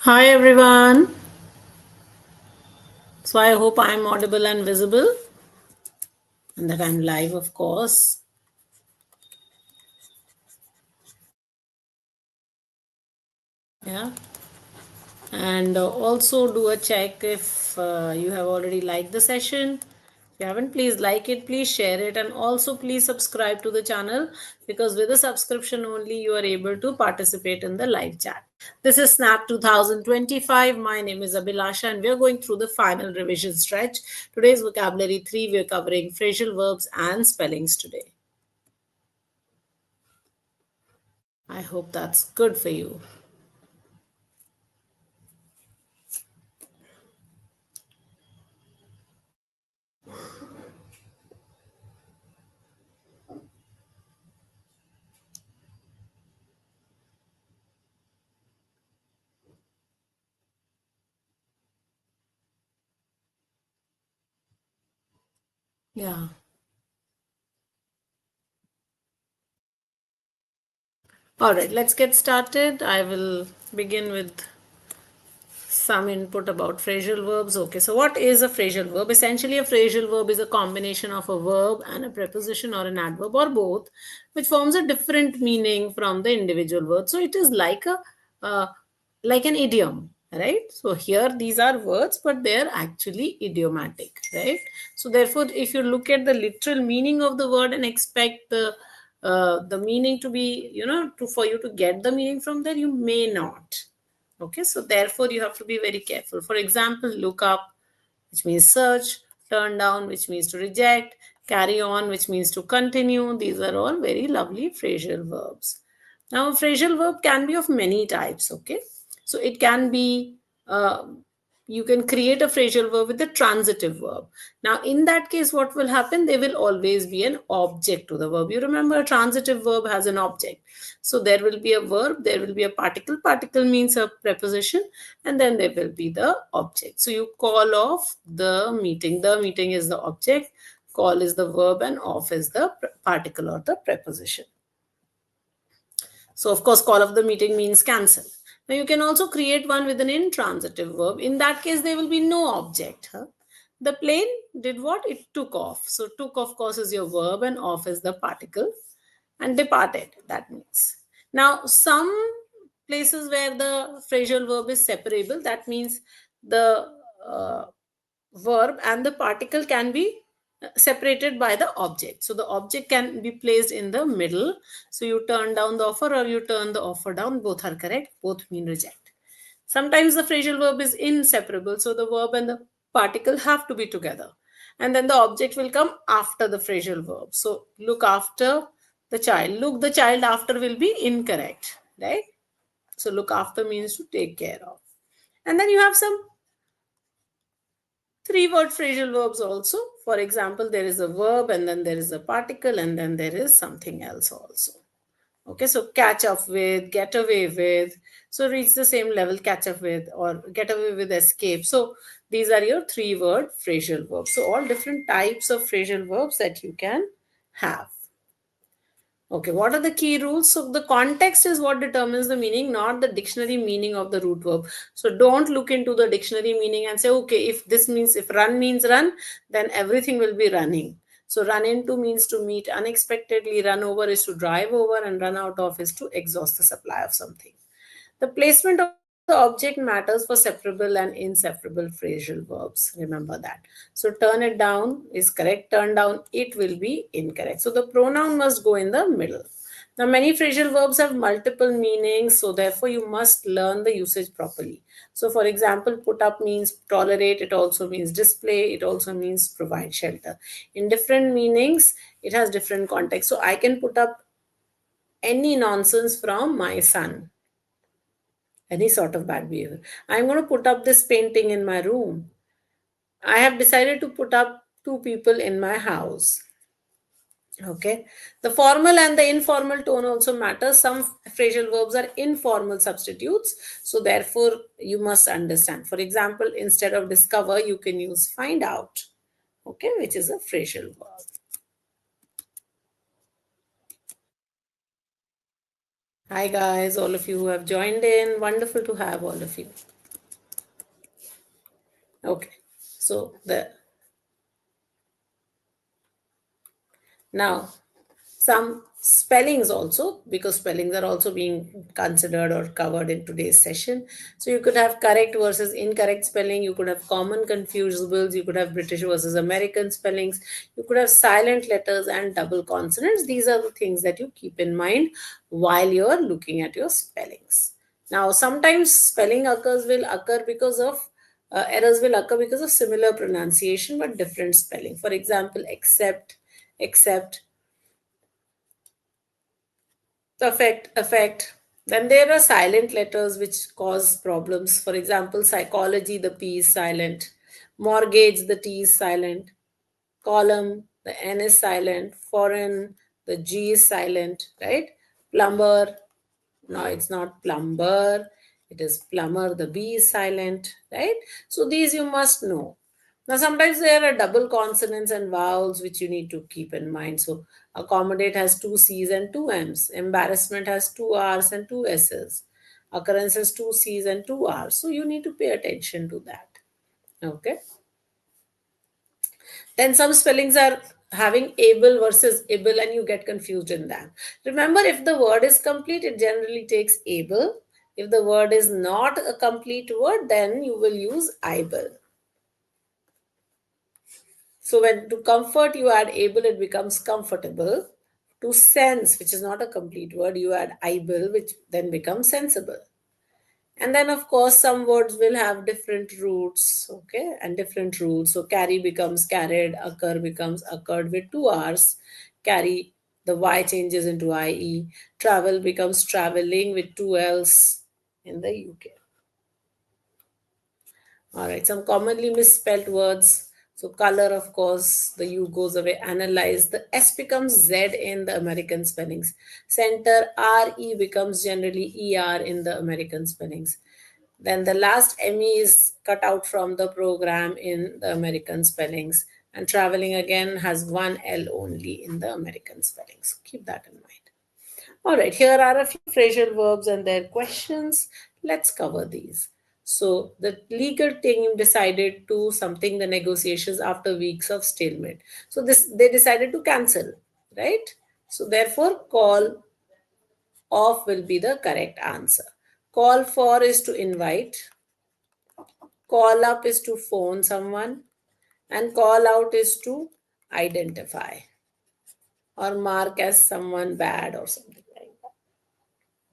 Hi everyone. So I hope I'm audible and visible and that I'm live, of course. Yeah. And also do a check if you have already liked the session. If you haven't, please like it, please share it, and also please subscribe to the channel because with a subscription only you are able to participate in the live chat. This is Snap 2025. My name is Abhilasha and we are going through the final revision stretch. Today's vocabulary 3, we are covering phrasal verbs and spellings today. I hope that's good for you. Yeah. All right, let's get started. I will begin with some input about phrasal verbs. Okay, so what is a phrasal verb? Essentially, a phrasal verb is a combination of a verb and a preposition or an adverb or both, which forms a different meaning from the individual word. So it is uh, like an idiom, right? So here these are words, but they are actually idiomatic, right? So therefore, if you look at the literal meaning of the word and expect the meaning to be, for you to get the meaning from there, you may not. Okay, so therefore you have to be very careful. For example, look up, which means search, turn down, which means to reject, carry on, which means to continue. These are all very lovely phrasal verbs. Now, a phrasal verb can be of many types, okay? So it can be, you can create a phrasal verb with a transitive verb. Now, in that case, what will happen? There will always be an object to the verb. You remember a transitive verb has an object. So there will be a verb, there will be a particle. Particle means a preposition, and then there will be the object. So you call off the meeting. The meeting is the object, call is the verb, and off is the particle or the preposition. So, of course, call of the meeting means cancel. Now, you can also create one with an intransitive verb. In that case, there will be no object. Huh? The plane did what? It took off. So, took, of course, is your verb and off is the particle. And departed, that means. Now, some places where the phrasal verb is separable, that means the uh, verb and the particle can be separated by the object. So the object can be placed in the middle. So you turn down the offer or you turn the offer down. Both are correct. Both mean reject. Sometimes the phrasal verb is inseparable. So the verb and the particle have to be together. And then the object will come after the phrasal verb. So look after the child. Look the child after will be incorrect. Right? So look after means to take care of. And then you have some 3-word phrasal verbs also. For example, there is a verb and then there is a particle and then there is something else also. Okay, so catch up with, get away with. So reach the same level, catch up with, or get away with, escape. So these are your 3-word phrasal verbs. So all different types of phrasal verbs that you can have. Okay, what are the key rules? So the context is what determines the meaning, not the dictionary meaning of the root verb. So don't look into the dictionary meaning and say, okay, if run means run, then everything will be running. So run into means to meet unexpectedly, run over is to drive over, and run out of is to exhaust the supply of something. The placement of the object matters for separable and inseparable phrasal verbs. Remember that. So turn it down is correct. Turn down it will be incorrect. So the pronoun must go in the middle. Now, many phrasal verbs have multiple meanings, so therefore you must learn the usage properly. So, for example, put up means tolerate, it also means display, it also means provide shelter. In different meanings, it has different context. So, I can put up any nonsense from my son, any sort of bad behavior. I'm going to put up this painting in my room. I have decided to put up 2 people in my house. Okay. The formal and the informal tone also matters. Some phrasal verbs are informal substitutes. So therefore, you must understand. For example, instead of discover, you can use find out. Okay, which is a phrasal verb. Hi guys, all of you who have joined in. Wonderful to have all of you. Okay. So now some spellings also, because spellings are also being considered or covered in today's session. So you could have correct versus incorrect spelling, you could have common confusables, you could have British versus American spellings, you could have silent letters and double consonants. These are the things that you keep in mind while you're looking at your spellings. Now sometimes spelling occur because of errors will occur because of similar pronunciation but different spelling. For example, except, affect. Then there are silent letters which cause problems. For example, psychology, the P is silent. Mortgage, the T is silent. Column, the N is silent. Foreign, the G is silent, right? Plumber, no, it's not plumber, it is plumber, the B is silent, right? So these you must know. Now, sometimes there are double consonants and vowels which you need to keep in mind. So, accommodate has two C's and two M's. Embarrassment has two R's and two S's. Occurrence has two C's and two R's. So, you need to pay attention to that. Okay. Then some spellings are having able versus able, and you get confused in that. Remember, if the word is complete, it generally takes able. If the word is not a complete word, then you will use able. So when to comfort you add able, it becomes comfortable. To sense, which is not a complete word, you add able, which then becomes sensible. And then, of course, some words will have different roots, okay, and different rules. So, carry becomes carried, occur becomes occurred with two R's. Carry, the Y changes into IE. Travel becomes traveling with two L's in the UK. All right, some commonly misspelled words. So, color, of course, the U goes away. Analyze, the S becomes Z in the American spellings. Center, RE becomes generally ER in the American spellings. Then the last ME is cut out from the program in the American spellings. And traveling again has one L only in the American spellings. Keep that in mind. All right, here are a few phrasal verbs and their questions. Let's cover these. So, the legal team decided to something the negotiations after weeks of stalemate. So, this they decided to cancel, right? So, therefore, call off will be the correct answer. Call for is to invite, call up is to phone someone, and call out is to identify or mark as someone bad or something like that.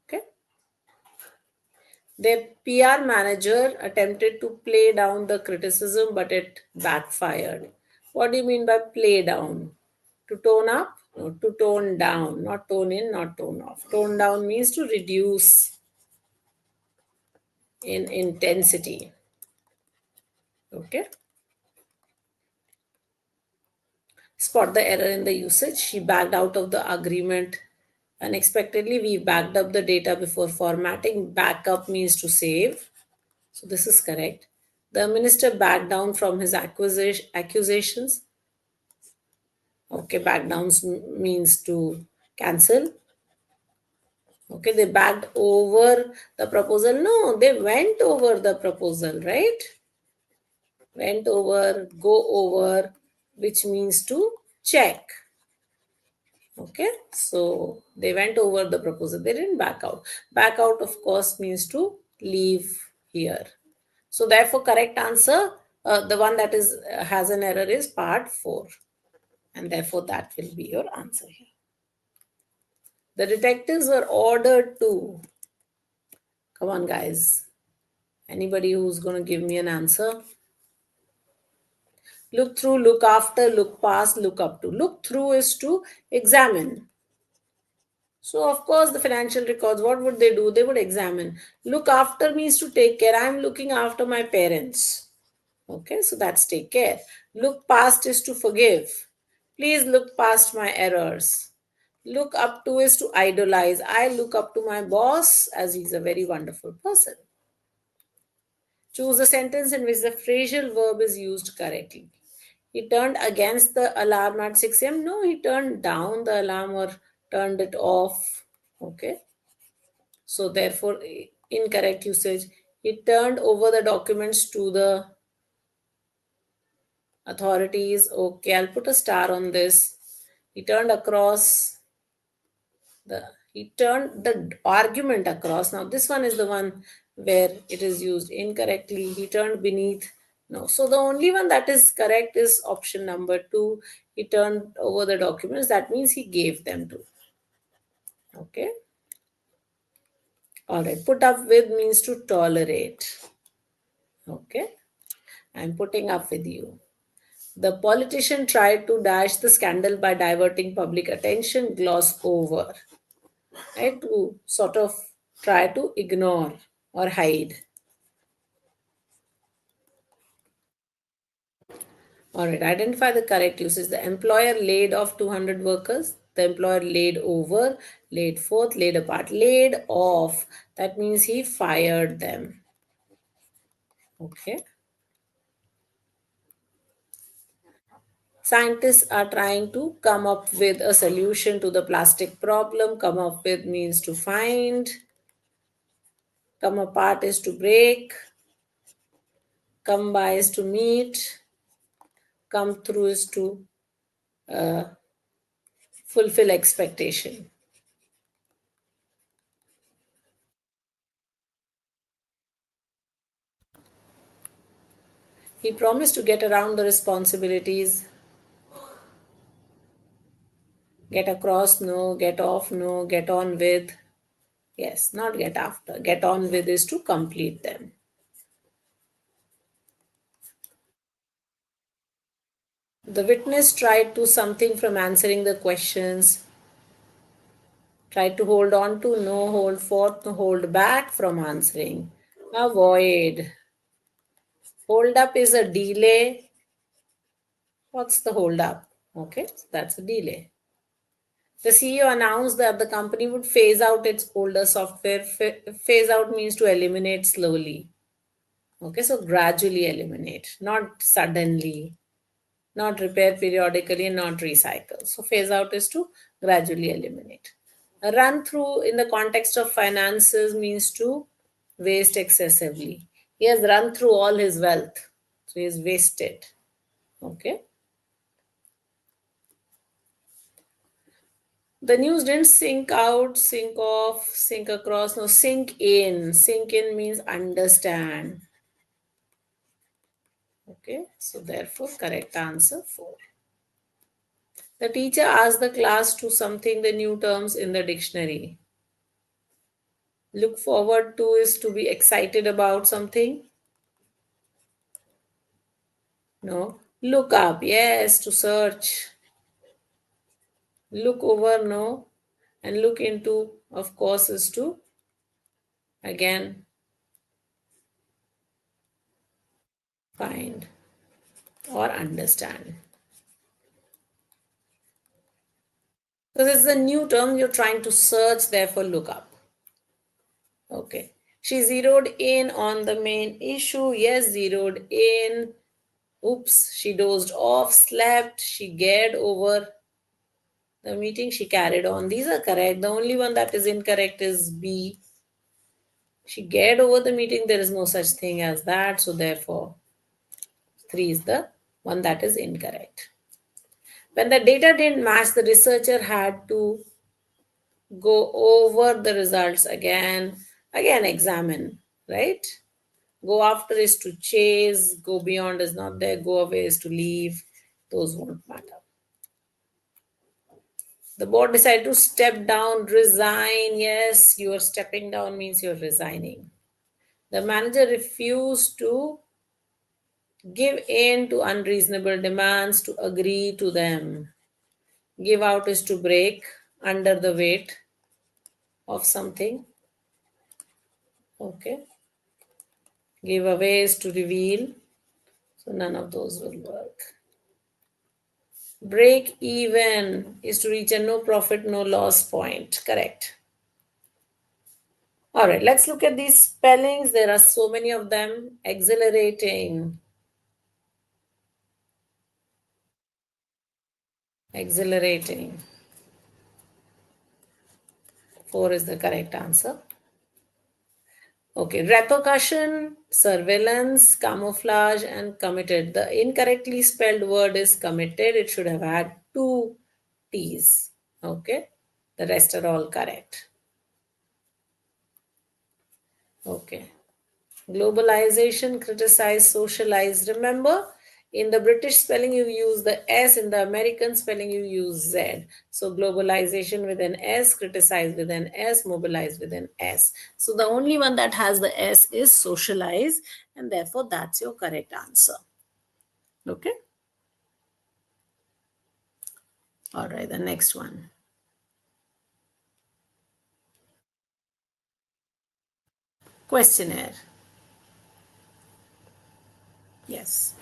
Okay. Their PR manager attempted to play down the criticism, but it backfired. What do you mean by play down? To tone up? No, to tone down, not tone in, not tone off. Tone down means to reduce in intensity. Okay. Spot the error in the usage. She backed out of the agreement unexpectedly. We backed up the data before formatting. Backup means to save. So this is correct. The minister backed down from his accusations. Okay, back downs means to cancel. Okay, they backed over the proposal. No, they went over the proposal, right? Went over, go over, which means to check. Okay, so they went over the proposal. They didn't back out. Back out, of course, means to leave here. So therefore, correct answer, the one that is has an error is part 4. And therefore, that will be your answer here. The detectives were ordered to, come on guys, anybody who's going to give me an answer? Look through, look after, look past, look up to. Look through is to examine. So, of course, the financial records, what would they do? They would examine. Look after means to take care. I'm looking after my parents. Okay, so that's take care. Look past is to forgive. Please look past my errors. Look up to is to idolize. I look up to my boss as he's a very wonderful person. Choose a sentence in which the phrasal verb is used correctly. He turned against the alarm at 6 a.m. No, he turned down the alarm or turned it off. Okay. So, therefore, incorrect usage. He turned over the documents to the Authorities, okay, I'll put a star on this. He turned across he turned the argument across. Now this one is the one where it is used incorrectly. He turned beneath. No, so the only one that is correct is option number 2. He turned over the documents. That means he gave them to. Okay. All right. Put up with means to tolerate. Okay. I'm putting up with you. The politician tried to dash the scandal by diverting public attention, gloss over, right? To sort of try to ignore or hide. All right, identify the correct uses. The employer laid off 200 workers. The employer laid over, laid forth, laid apart, laid off. That means he fired them. Okay. Scientists are trying to come up with a solution to the plastic problem. Come up with means to find. Come apart is to break. Come by is to meet. Come through is to uh, fulfill expectation. He promised to get around the responsibilities. Get across, no. Get off, no. Get on with. Yes, not get after. Get on with is to complete them. The witness tried to something from answering the questions. Tried to hold on to, no. Hold forth, no. Hold back from answering. Avoid. Hold up is a delay. What's the hold up? Okay, so that's a delay. The CEO announced that the company would phase out its older software. Phase out means to eliminate slowly. Okay, so gradually eliminate, not suddenly, not repair periodically, and not recycle. So phase out is to gradually eliminate. A run through in the context of finances means to waste excessively. He has run through all his wealth, so he has wasted. Okay. The news didn't sink out, sink off, sink across. No, sink in. Sink in means understand. Okay, so therefore, correct answer 4. The teacher asked the class to something the new terms in the dictionary. Look forward to is to be excited about something. No. Look up, yes, to search. Look over, no. And look into, of course, is to, again, find or understand. So this is a new term you're trying to search, therefore look up. Okay. She zeroed in on the main issue. Yes, zeroed in. Oops, she dozed off, slept, she geared over the meeting, she carried on. These are correct. The only one that is incorrect is B. She geared over the meeting. There is no such thing as that. So therefore, 3 is the one that is incorrect. When the data didn't match, the researcher had to go over the results again. Again, examine, right? Go after is to chase. Go beyond is not there. Go away is to leave. Those won't matter. The board decided to step down, resign. Yes, you are stepping down means you're resigning. The manager refused to give in to unreasonable demands, to agree to them. Give out is to break under the weight of something. Okay. Give away is to reveal. So none of those will work. Break even is to reach a no profit, no loss point. Correct. All right, let's look at these spellings. There are so many of them. Exhilarating. Exhilarating. 4 is the correct answer. Okay, repercussion, surveillance, camouflage, and committed. The incorrectly spelled word is committed. It should have had two T's. Okay, the rest are all correct. Okay. Globalization, criticize, socialize. Remember, in the British spelling, you use the S, in the American spelling, you use Z. So, globalization with an S, criticize with an S, mobilize with an S. So, the only one that has the S is socialize, and therefore, that's your correct answer. Okay. All right, the next one. Questionnaire. Yes.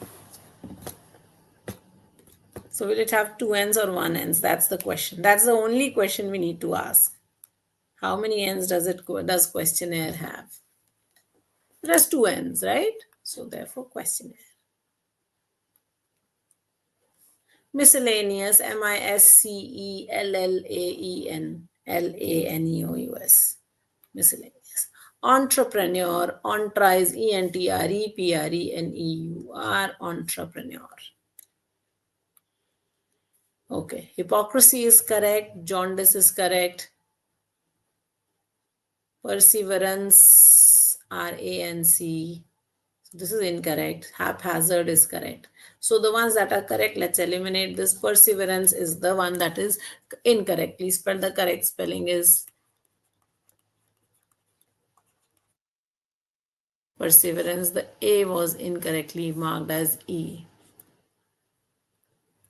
So, will it have two N's or one N's? That's the question. That's the only question we need to ask. How many N's does questionnaire have? It has two N's, right? So therefore questionnaire. Miscellaneous, Miscellaneous. Miscellaneous. Entrepreneur, entries, entrepreneur. Entrepreneur. Okay. Hypocrisy is correct. Jaundice is correct. Perseverance, RANC. This is incorrect. Haphazard is correct. So the ones that are correct, let's eliminate this. Perseverance is the one that is incorrectly spelled. The correct spelling is perseverance. The A was incorrectly marked as E.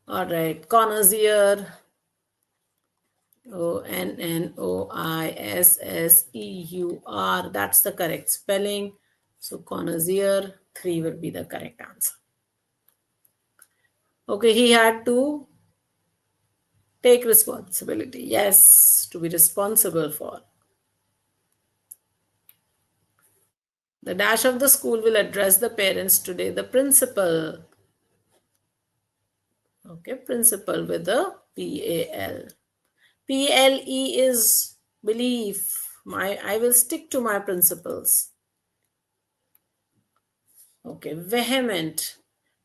All right. Connoisseur. Connoisseur. That's the correct spelling. So connoisseur 3 would be the correct answer. Okay, he had to take responsibility. Yes, to be responsible for. The dash of the school will address the parents today. The principal. Okay, principal with the PAL. PLE is belief. I will stick to my principles. Okay, vehement,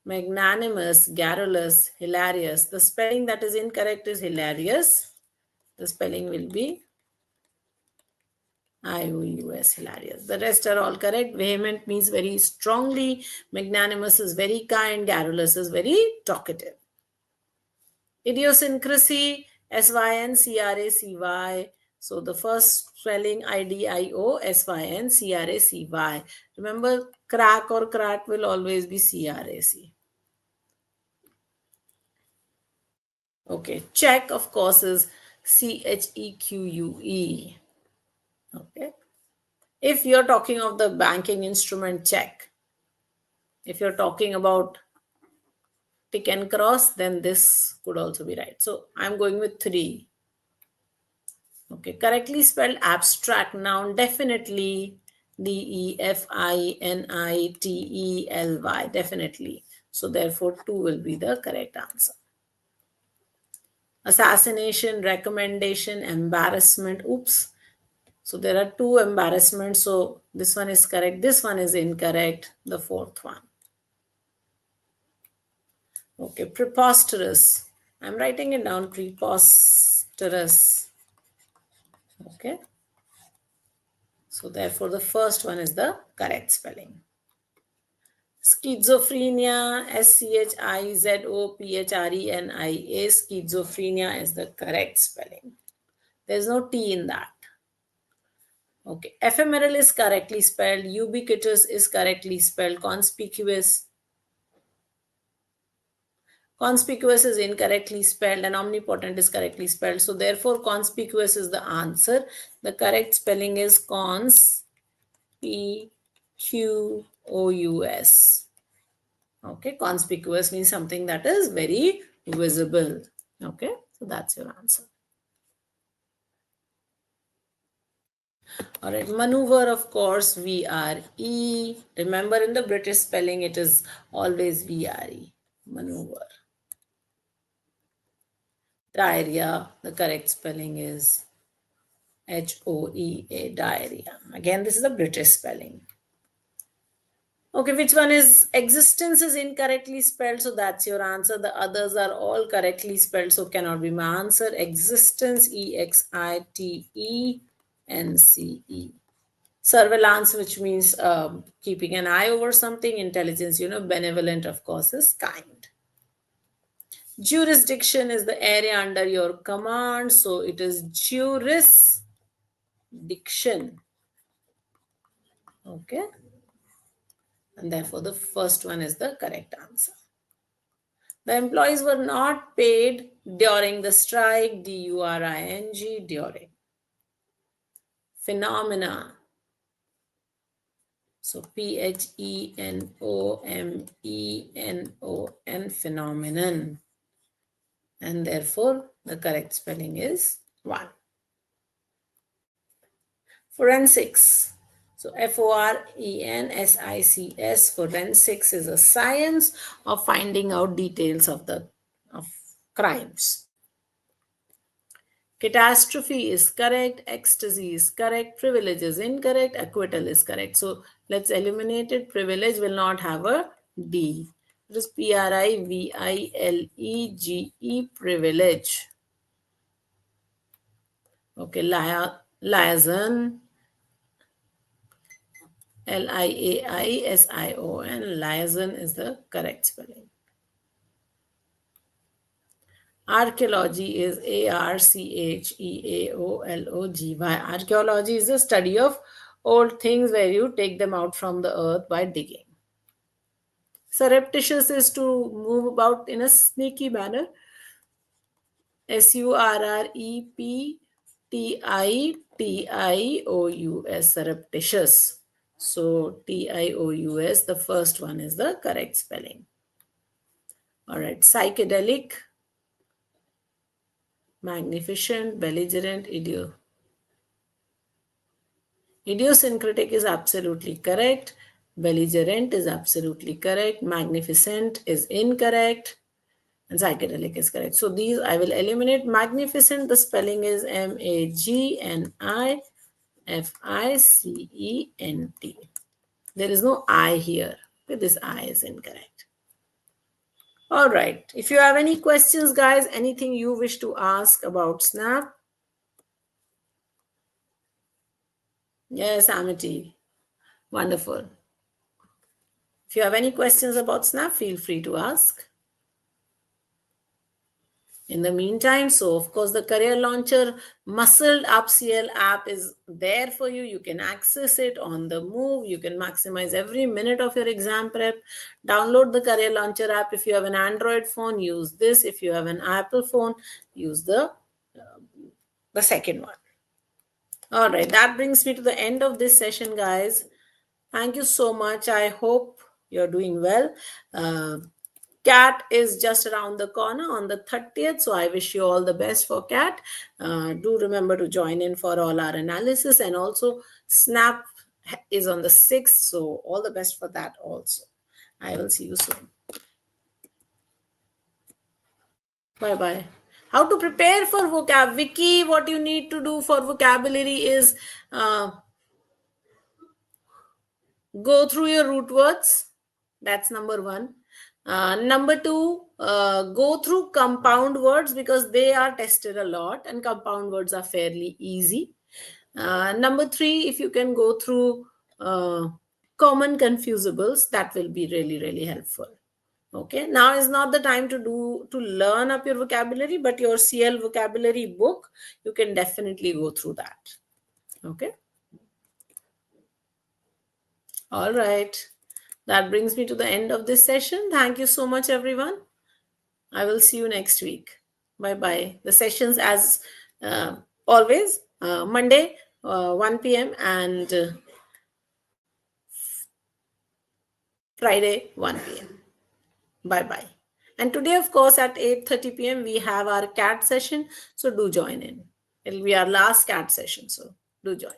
magnanimous, garrulous, hilarious. The spelling that is incorrect is hilarious. The spelling will be IOUS, hilarious. The rest are all correct. Vehement means very strongly. Magnanimous is very kind. Garrulous is very talkative. Idiosyncrasy, SYNCRACY. So the first spelling IDIOSYNCRACY. Remember, crack or crack will always be CRAC. Okay, check, of course, is CHEQUE. Okay. If you're talking of the banking instrument check, if you're talking about tick and cross, then this could also be right. So I'm going with 3. Okay, correctly spelled abstract noun, definitely DEFINITELY, definitely. So therefore 2 will be the correct answer. Assassination, recommendation, embarrassment. Oops. So there are 2 embarrassments. So this one is correct. This one is incorrect. The 4th one. Okay, preposterous. I'm writing it down, preposterous. Okay. So therefore the first one is the correct spelling. Schizophrenia, SCHIZOPHRENIA. Schizophrenia is the correct spelling. There's no T in that. Okay. Ephemeral is correctly spelled. Ubiquitous is correctly spelled. Conspicuous. Conspicuous is incorrectly spelled and omnipotent is correctly spelled. So therefore conspicuous is the answer. The correct spelling is conspicuous. Okay, conspicuous means something that is very visible. Okay, so that's your answer. All right, maneuver, of course, VRE. Remember, in the British spelling, it is always VRE. Maneuver. Diarrhea, the correct spelling is H-O-E-A, diarrhea. Again, this is a British spelling. Okay, which one is existence is incorrectly spelled? So that's your answer. The others are all correctly spelled, so cannot be my answer. Existence, E-X-I-T-E-N-C-E. Surveillance, which means keeping an eye over something. Intelligence, benevolent, of course, is kind. Jurisdiction is the area under your command, so it is jurisdiction. Okay. And therefore, the first one is the correct answer. The employees were not paid during the strike, D-U-R-I-N-G, during. Phenomena. So P-H-E-N-O-M-E-N-O-N, phenomenon. And therefore, the correct spelling is 1. Forensics. So F-O-R-E-N-S-I-C-S, forensics is a science of finding out details of crimes. Catastrophe is correct, ecstasy is correct, privilege is incorrect, acquittal is correct. So let's eliminate it. Privilege will not have a D. It is P-R-I-V-I-L-E-G-E, privilege. Okay, liaison, L-I-A-I-S-I-O-N, liaison is the correct spelling. Archaeology is A-R-C-H-E-A-O-L-O-G-Y. Archaeology is the study of old things where you take them out from the earth by digging. Surreptitious is to move about in a sneaky manner. S-U-R-R-E-P-T-I-T-I-O-U-S, surreptitious. So T-I-O-U-S, the first one is the correct spelling. All right, psychedelic, magnificent, belligerent, idiosyncratic is absolutely correct. Belligerent is absolutely correct. Magnificent is incorrect. And psychedelic is correct. So these I will eliminate. Magnificent, the spelling is M-A-G-N-I-F-I-C-E-N-T. There is no I here. Okay, this I is incorrect. All right. If you have any questions, guys, anything you wish to ask about Snap? Yes, Amity. Wonderful. If you have any questions about Snap, feel free to ask. In the meantime, so of course the Career Launcher muscled up CL app is there for you. You can access it on the move. You can maximize every minute of your exam prep. Download the Career Launcher app. If you have an Android phone, use this. If you have an Apple phone, use the second one. All right, that brings me to the end of this session, guys. Thank you so much. I hope you're doing well. CAT is just around the corner on the 30th. So I wish you all the best for CAT. Do remember to join in for all our analysis, and also SNAP is on the 6th. So all the best for that also. I will see you soon. Bye-bye. How to prepare for vocab. Vicky, what you need to do for vocabulary is go through your root words. That's number 1. Number 2, go through compound words because they are tested a lot and compound words are fairly easy. Number 3, if you can go through common confusables, that will be really, really helpful. Okay, now is not the time to learn up your vocabulary, but your CL vocabulary book, you can definitely go through that. Okay. All right. That brings me to the end of this session. Thank you so much, everyone. I will see you next week. Bye-bye. The sessions, as always, Monday, 1 p.m. and Friday, 1 p.m. Bye-bye. And today, of course, at 8:30 p.m., we have our CAT session. So do join in. It will be our last CAT session. So do join.